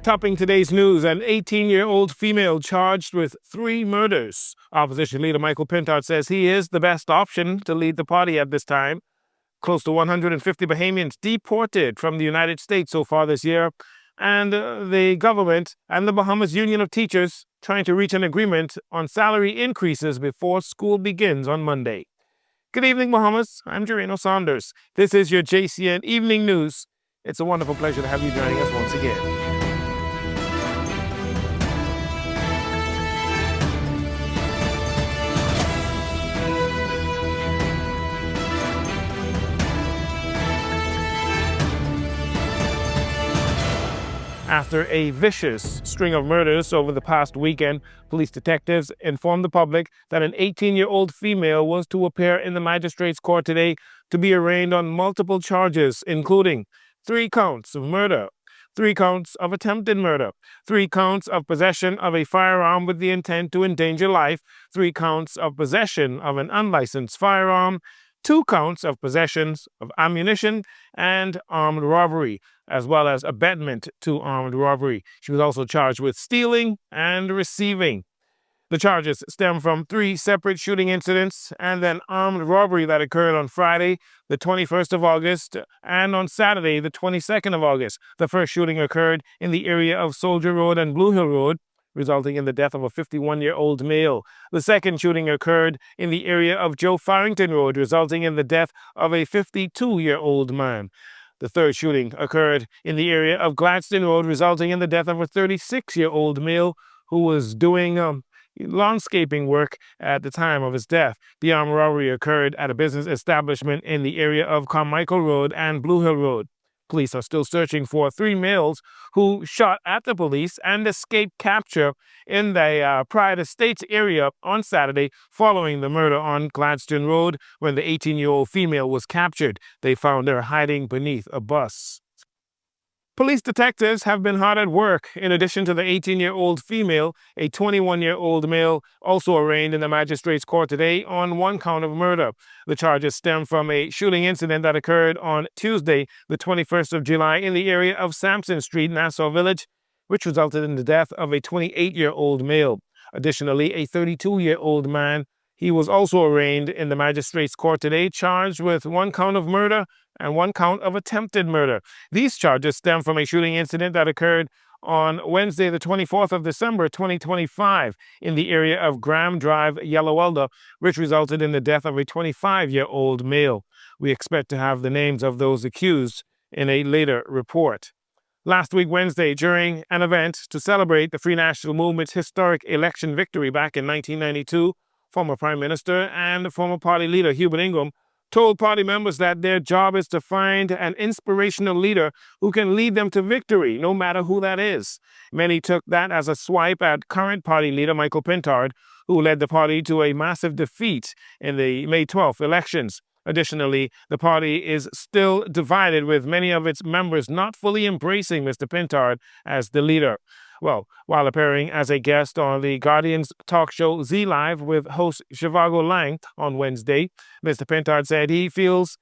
Topping today's news, an 18-year-old female charged with 3 murders. Opposition leader Michael Pintard says he is the best option to lead the party at this time. Close to 150 Bahamians deported from the United States so far this year, and the government and the Bahamas Union of Teachers trying to reach an agreement on salary increases before school begins on Monday. Good evening, Bahamas. I'm Jerino Saunders. This is your JCN Evening News. It's a wonderful pleasure to have you joining us once again. After a vicious string of murders over the past weekend, police detectives informed the public that an 18-year-old female was to appear in the magistrate's court today to be arraigned on multiple charges, including 3 counts of murder, 3 counts of attempted murder, 3 counts of possession of a firearm with the intent to endanger life, 3 counts of possession of an unlicensed firearm, 2 counts of possessions of ammunition and armed robbery, as well as abetment to armed robbery. She was also charged with stealing and receiving. The charges stem from 3 separate shooting incidents and an armed robbery that occurred on Friday, the 21st of August, and on Saturday, the 22nd of August. The first shooting occurred in the area of Soldier Road and Blue Hill Road, resulting in the death of a 51-year-old male. The second shooting occurred in the area of Joe Farrington Road, resulting in the death of a 52-year-old man. The third shooting occurred in the area of Gladstone Road, resulting in the death of a 36-year-old male who was doing landscaping work at the time of his death. The armed robbery occurred at a business establishment in the area of Carmichael Road and Blue Hill Road. Police are still searching for 3 males who shot at the police and escaped capture in the Pride Estates area on Saturday following the murder on Gladstone Road when the 18-year-old female was captured. They found her hiding beneath a bus. Police detectives have been hard at work. In addition to the 18-year-old female, a 21-year-old male also arraigned in the magistrate's court today on 1 count of murder. The charges stem from a shooting incident that occurred on Tuesday, the 21st of July, in the area of Sampson Street, Nassau Village, which resulted in the death of a 28-year-old male. Additionally, a 32-year-old man, he was also arraigned in the magistrate's court today, charged with 1 count of murder and 1 count of attempted murder. These charges stem from a shooting incident that occurred on Wednesday, the 24th of December, 2025, in the area of Graham Drive, Yellow Elder, which resulted in the death of a 25-year-old male. We expect to have the names of those accused in a later report. Last week, Wednesday, during an event to celebrate the Free National Movement's historic election victory back in 1992, former Prime Minister and former party leader Hubert Ingraham told party members that their job is to find an inspirational leader who can lead them to victory, no matter who that is. Many took that as a swipe at current party leader Michael Pintard, who led the party to a massive defeat in the May 12th elections. Additionally, the party is still divided, with many of its members not fully embracing Mr. Pintard as the leader. Well, while appearing as a guest on the Guardian's talk show Z Live with host Shivago Lang on Wednesday, Mr. Pintard said he feels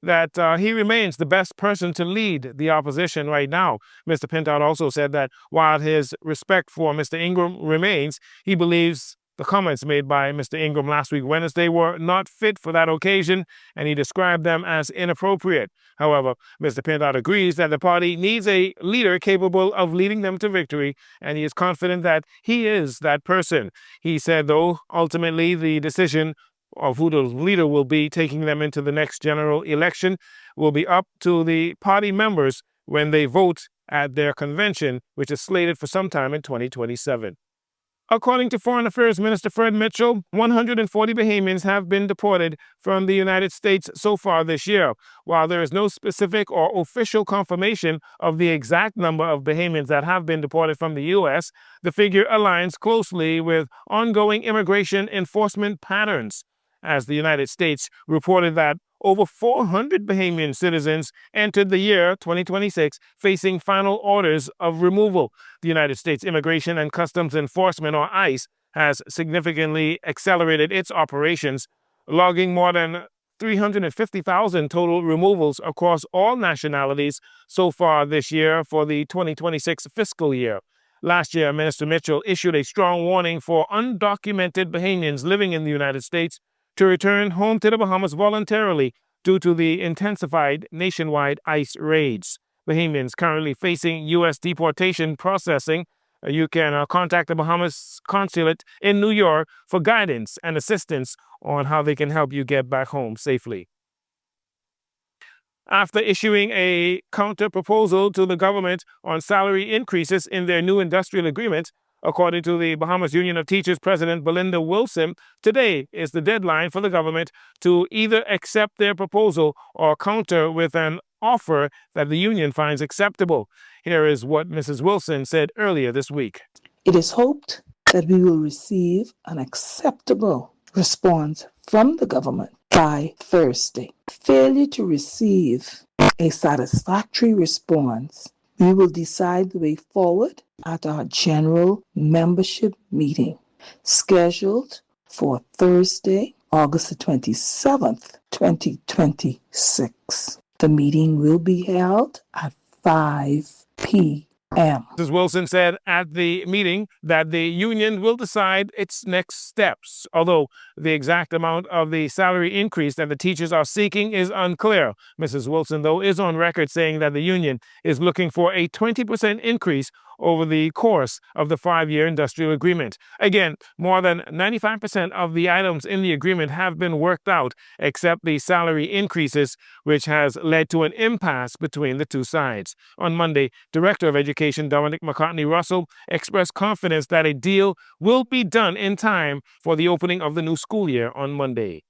that he remains the best person to lead the opposition right now. Mr. Pintard also said that while his respect for Mr. Ingraham remains, he believes the comments made by Mr. Ingraham last week, Wednesday, were not fit for that occasion, and he described them as inappropriate. However, Mr. Pintard agrees that the party needs a leader capable of leading them to victory, and he is confident that he is that person. He said, though, ultimately the decision of who the leader will be taking them into the next general election will be up to the party members when they vote at their convention, which is slated for sometime in 2027. According to Foreign Affairs Minister Fred Mitchell, 140 Bahamians have been deported from the United States so far this year. While there is no specific or official confirmation of the exact number of Bahamians that have been deported from the U.S., the figure aligns closely with ongoing immigration enforcement patterns, as the United States reported that over 400 Bahamian citizens entered the year 2026 facing final orders of removal. The United States Immigration and Customs Enforcement, or ICE, has significantly accelerated its operations, logging more than 350,000 total removals across all nationalities so far this year for the 2026 fiscal year. Last year, Minister Mitchell issued a strong warning for undocumented Bahamians living in the United States to return home to the Bahamas voluntarily due to the intensified nationwide ICE raids. Bahamians currently facing U.S. deportation processing. You can contact the Bahamas consulate in New York for guidance and assistance on how they can help you get back home safely. After issuing a counter-proposal to the government on salary increases in their new industrial agreement, according to the Bahamas Union of Teachers President Belinda Wilson, today is the deadline for the government to either accept their proposal or counter with an offer that the union finds acceptable. Here is what Mrs. Wilson said earlier this week. It is hoped that we will receive an acceptable response from the government by Thursday. Failure to receive a satisfactory response, we will decide the way forward at our general membership meeting, scheduled for Thursday, August 27th, 2026. The meeting will be held at 5 p.m. Mrs. Wilson said at the meeting that the union will decide its next steps, although the exact amount of the salary increase that the teachers are seeking is unclear. Mrs. Wilson, though, is on record saying that the union is looking for a 20% increase over the course of the 5-year industrial agreement. Again, more than 95% of the items in the agreement have been worked out, except the salary increases, which has led to an impasse between the two sides. On Monday, Director of Education Dominic McCartney-Russell expressed confidence that a deal will be done in time for the opening of the new school year on Monday.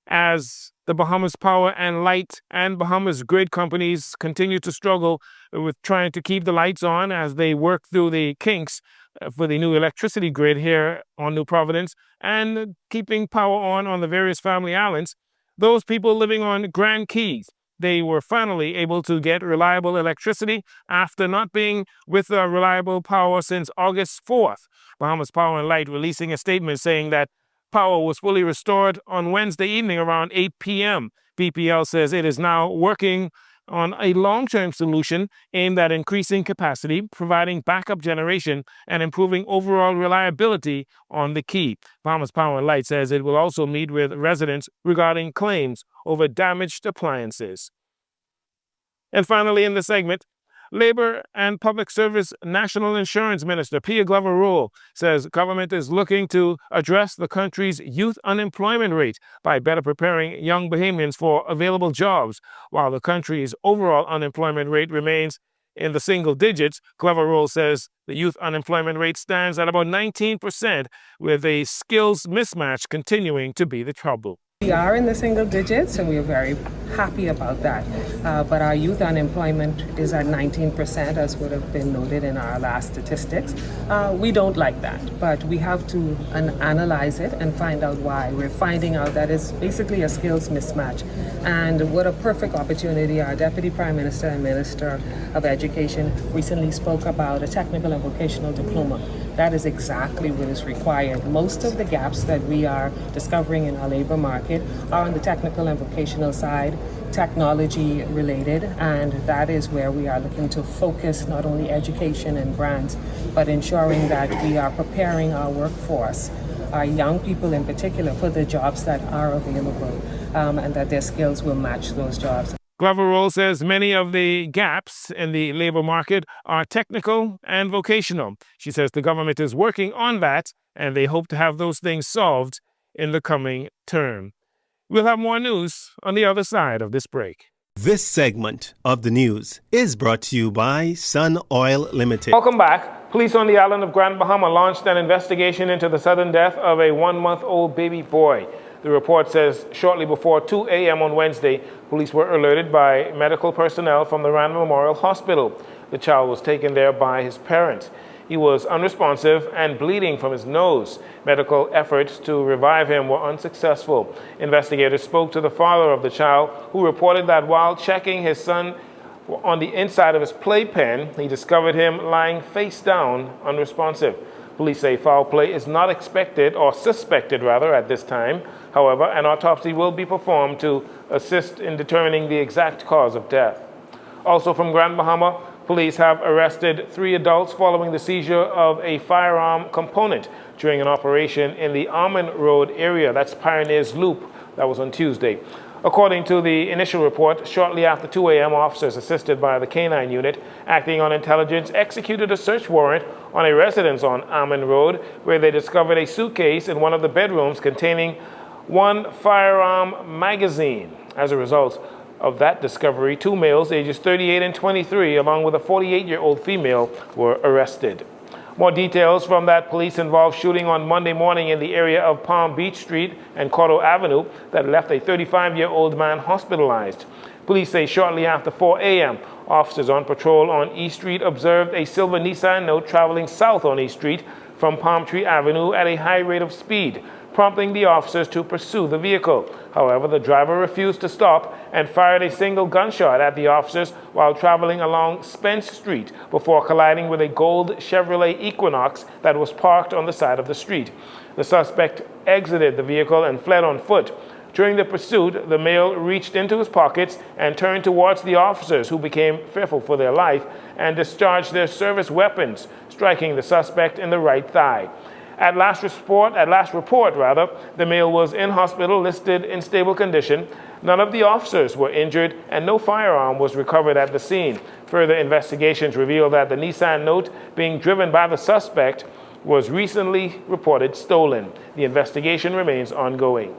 As the Bahamas Power and Light and Bahamas Grid companies continue to struggle with trying to keep the lights on as they work through the kinks for the new electricity grid here on New Providence and keeping power on the various family islands, those people living on Grand Keys, they were finally able to get reliable electricity after not being with reliable power since August 4th. Bahamas Power and Light releasing a statement saying that power was fully restored on Wednesday evening around 8 p.m. BPL says it is now working on a long-term solution aimed at increasing capacity, providing backup generation, and improving overall reliability on the key. Bahamas Power and Light says it will also meet with residents regarding claims over damaged appliances. And finally in the segment, Labor and Public Service National Insurance Minister Pia Glover-Rule says government is looking to address the country's youth unemployment rate by better preparing young Bahamians for available jobs. While the country's overall unemployment rate remains in the single digits, Glover-Rule says the youth unemployment rate stands at about 19%, with a skills mismatch continuing to be the trouble. We are in the single digits, and we are very happy about that. But our youth unemployment is at 19%, as would have been noted in our last statistics. We don't like that, but we have to analyze it and find out why. We're finding out that it's basically a skills mismatch. And what a perfect opportunity. Our Deputy Prime Minister and Minister of Education recently spoke about a technical and vocational diploma. That is exactly what is required. Most of the gaps that we are discovering in our labor market are on the technical and vocational side, technology related, and that is where we are looking to focus not only education and grants, but ensuring that we are preparing our workforce, our young people in particular, for the jobs that are available, and that their skills will match those jobs. Glover-Rule says many of the gaps in the labor market are technical and vocational. She says the government is working on that, and they hope to have those things solved in the coming term. We'll have more news on the other side of this break. This segment of the news is brought to you by Sun Oil Limited. Welcome back. Police on the island of Grand Bahama launched an investigation into the sudden death of a 1-month-old baby boy. The report says shortly before 2 a.m. on Wednesday, police were alerted by medical personnel from the Rand Memorial Hospital. The child was taken there by his parents. He was unresponsive and bleeding from his nose. Medical efforts to revive him were unsuccessful. Investigators spoke to the father of the child, who reported that while checking his son on the inside of his playpen, he discovered him lying face down, unresponsive. Police say foul play is not expected or suspected rather at this time. However, an autopsy will be performed to assist in determining the exact cause of death. Also from Grand Bahama, police have arrested 3 adults following the seizure of a firearm component during an operation in the Almond Road area. That's Pioneers Loop. That was on Tuesday. According to the initial report, shortly after 2 a.m., officers assisted by the K-9 unit acting on intelligence executed a search warrant on a residence on Almond Road where they discovered a suitcase in one of the bedrooms containing 1 firearm magazine. As a result of that discovery, 2 males ages 38 and 23 along with a 48-year-old female were arrested. More details from that police-involved shooting on Monday morning in the area of Palm Beach Street and Cotto Avenue that left a 35-year-old man hospitalized. Police say shortly after 4 a.m., officers on patrol on East Street observed a silver Nissan Note traveling south on East Street from Palm Tree Avenue at a high rate of speed, prompting the officers to pursue the vehicle. However, the driver refused to stop and fired a single gunshot at the officers while traveling along Spence Street before colliding with a gold Chevrolet Equinox that was parked on the side of the street. The suspect exited the vehicle and fled on foot. During the pursuit, the male reached into his pockets and turned towards the officers, who became fearful for their life and discharged their service weapons, striking the suspect in the right thigh. At last report, the male was in hospital, listed in stable condition. None of the officers were injured, and no firearm was recovered at the scene. Further investigations revealed that the Nissan Note being driven by the suspect was recently reported stolen. The investigation remains ongoing.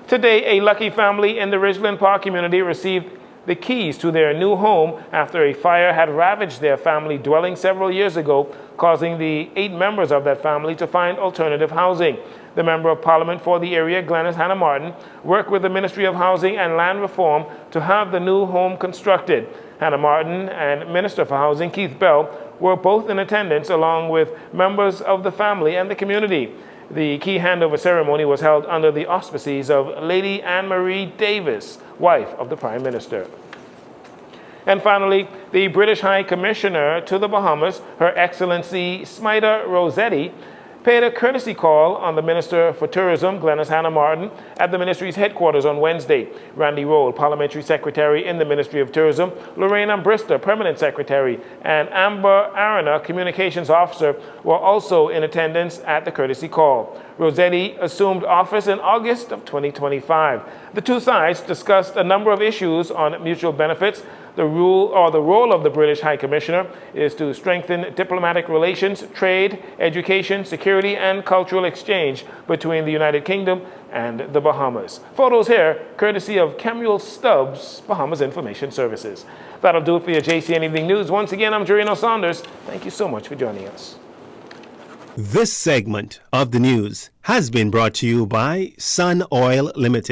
Today, a lucky family in the Ridgeland Park community received the keys to their new home after a fire had ravaged their family dwelling several years ago, causing the 8 members of that family to find alternative housing. The Member of Parliament for the area, Glenys Hannah Martin, worked with the Ministry of Housing and Land Reform to have the new home constructed. Hannah Martin and Minister for Housing, Keith Bell, were both in attendance along with members of the family and the community. The key handover ceremony was held under the auspices of Lady Anne-Marie Davis, wife of the Prime Minister. And finally, the British High Commissioner to the Bahamas, Her Excellency Smita Rossetti, paid a courtesy call on the Minister for Tourism, Glenys Hannah Martin, at the ministry's headquarters on Wednesday. Randy Roll, Parliamentary Secretary in the Ministry of Tourism, Lorraine Ambrister, Permanent Secretary, and Amber Arana, Communications Officer, were also in attendance at the courtesy call. Rossetti assumed office in August of 2025. The two sides discussed a number of issues on mutual benefits. The role of the British High Commissioner is to strengthen diplomatic relations, trade, education, security, and cultural exchange between the United Kingdom and the Bahamas. Photos here, courtesy of Kemuel Stubbs, Bahamas Information Services. That'll do it for your JCN Evening News. Once again, I'm Jorino Saunders. Thank you so much for joining us. This segment of the news has been brought to you by Sun Oil Limited.